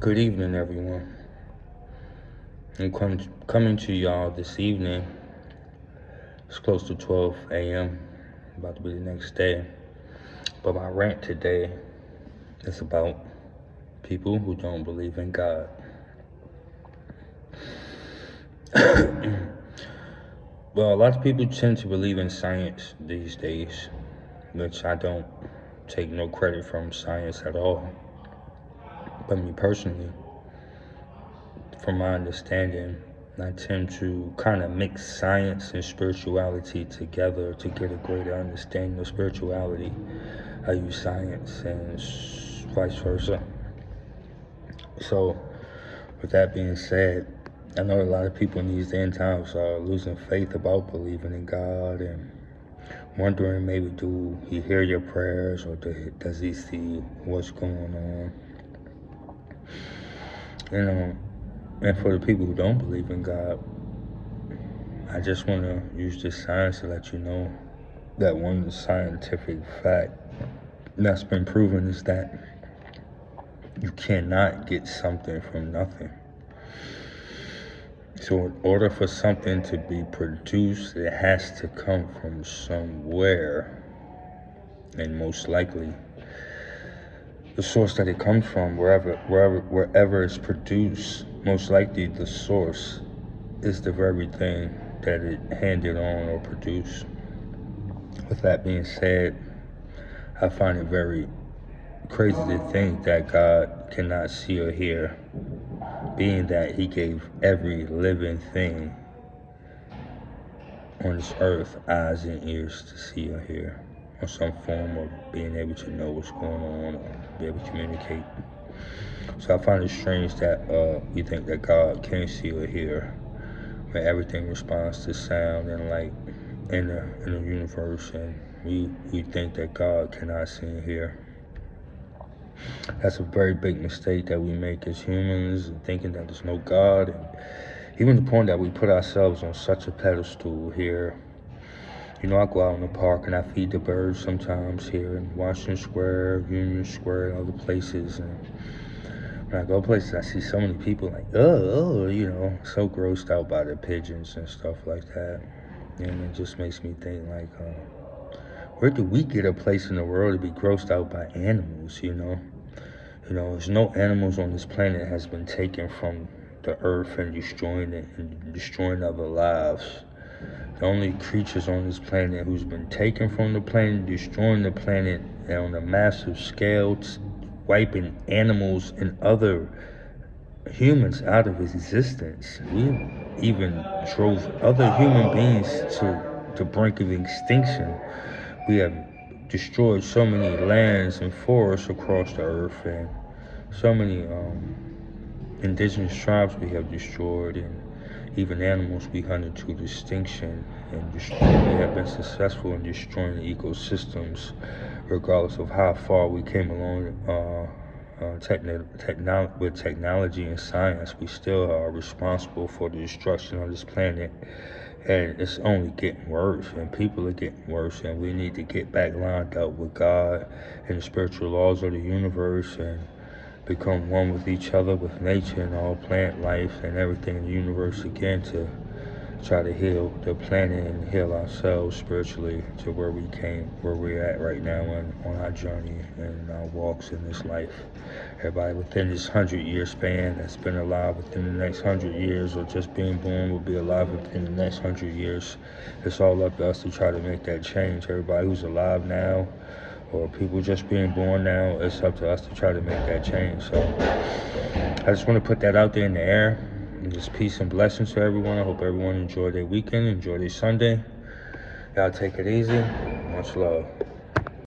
Good evening, everyone. I'm coming to y'all this evening. It's close to 12 a.m. About to be the next day. But my rant today is about people who don't believe in God. Well, a lot of people tend to believe in science these days, which I don't take no credit from science at all. But me personally, from my understanding, I tend to kind of mix science and spirituality together to get a greater understanding of spirituality. I use science and vice versa. So, with that being said, I know a lot of people in these end times are losing faith about believing in God and wondering maybe do he hear your prayers or does he see what's going on? And for the people who don't believe in God, I just want to use this science to let you know that one scientific fact that's been proven is that you cannot get something from nothing. So in order for something to be produced, it has to come from somewhere. And most likely, the source that it comes from, wherever it's produced, most likely the source is the very thing that it handed on or produced. With that being said, I find it very crazy to think that God cannot see or hear, being that he gave every living thing on this earth eyes and ears to see or hear, or some form of being able to know what's going on or be able to communicate. So I find it strange that we think that God can't see or hear when everything responds to sound and light in the universe, and we think that God cannot see and hear. That's a very big mistake that we make as humans, and thinking that there's no God, and even the point that we put ourselves on such a pedestal here. You know, I go out in the park and I feed the birds sometimes here in Washington Square, Union Square, and other places. And when I go places, I see so many people like, so grossed out by the pigeons and stuff like that. And it just makes me think, like, where do we get a place in the world to be grossed out by animals, there's no animals on this planet that has been taken from the earth and destroying it and destroying other lives. The only creatures on this planet who's been taken from the planet, destroying the planet on a massive scale, wiping animals and other humans out of existence. We even drove other human beings to the brink of extinction. We have destroyed so many lands and forests across the earth, and so many indigenous tribes we have destroyed, and even animals we hunted to extinction, and we have been successful in destroying the ecosystems, regardless of how far we came along with technology and science. We still are responsible for the destruction of this planet, and it's only getting worse, and people are getting worse, and we need to get back lined up with God and the spiritual laws of the universe and become one with each other, with nature and all plant life and everything in the universe again, to try to heal the planet and heal ourselves spiritually to where we're at right now on our journey and our walks in this life. Everybody within this 100-year span that's been alive within the next 100 years, or just being born, will be alive within the next 100 years. It's all up to us to try to make that change. Everybody who's alive now, or people just being born now, it's up to us to try to make that change. So I just want to put that out there in the air. And just peace and blessings to everyone. I hope everyone enjoyed their weekend, enjoy their Sunday. Y'all take it easy. Much love.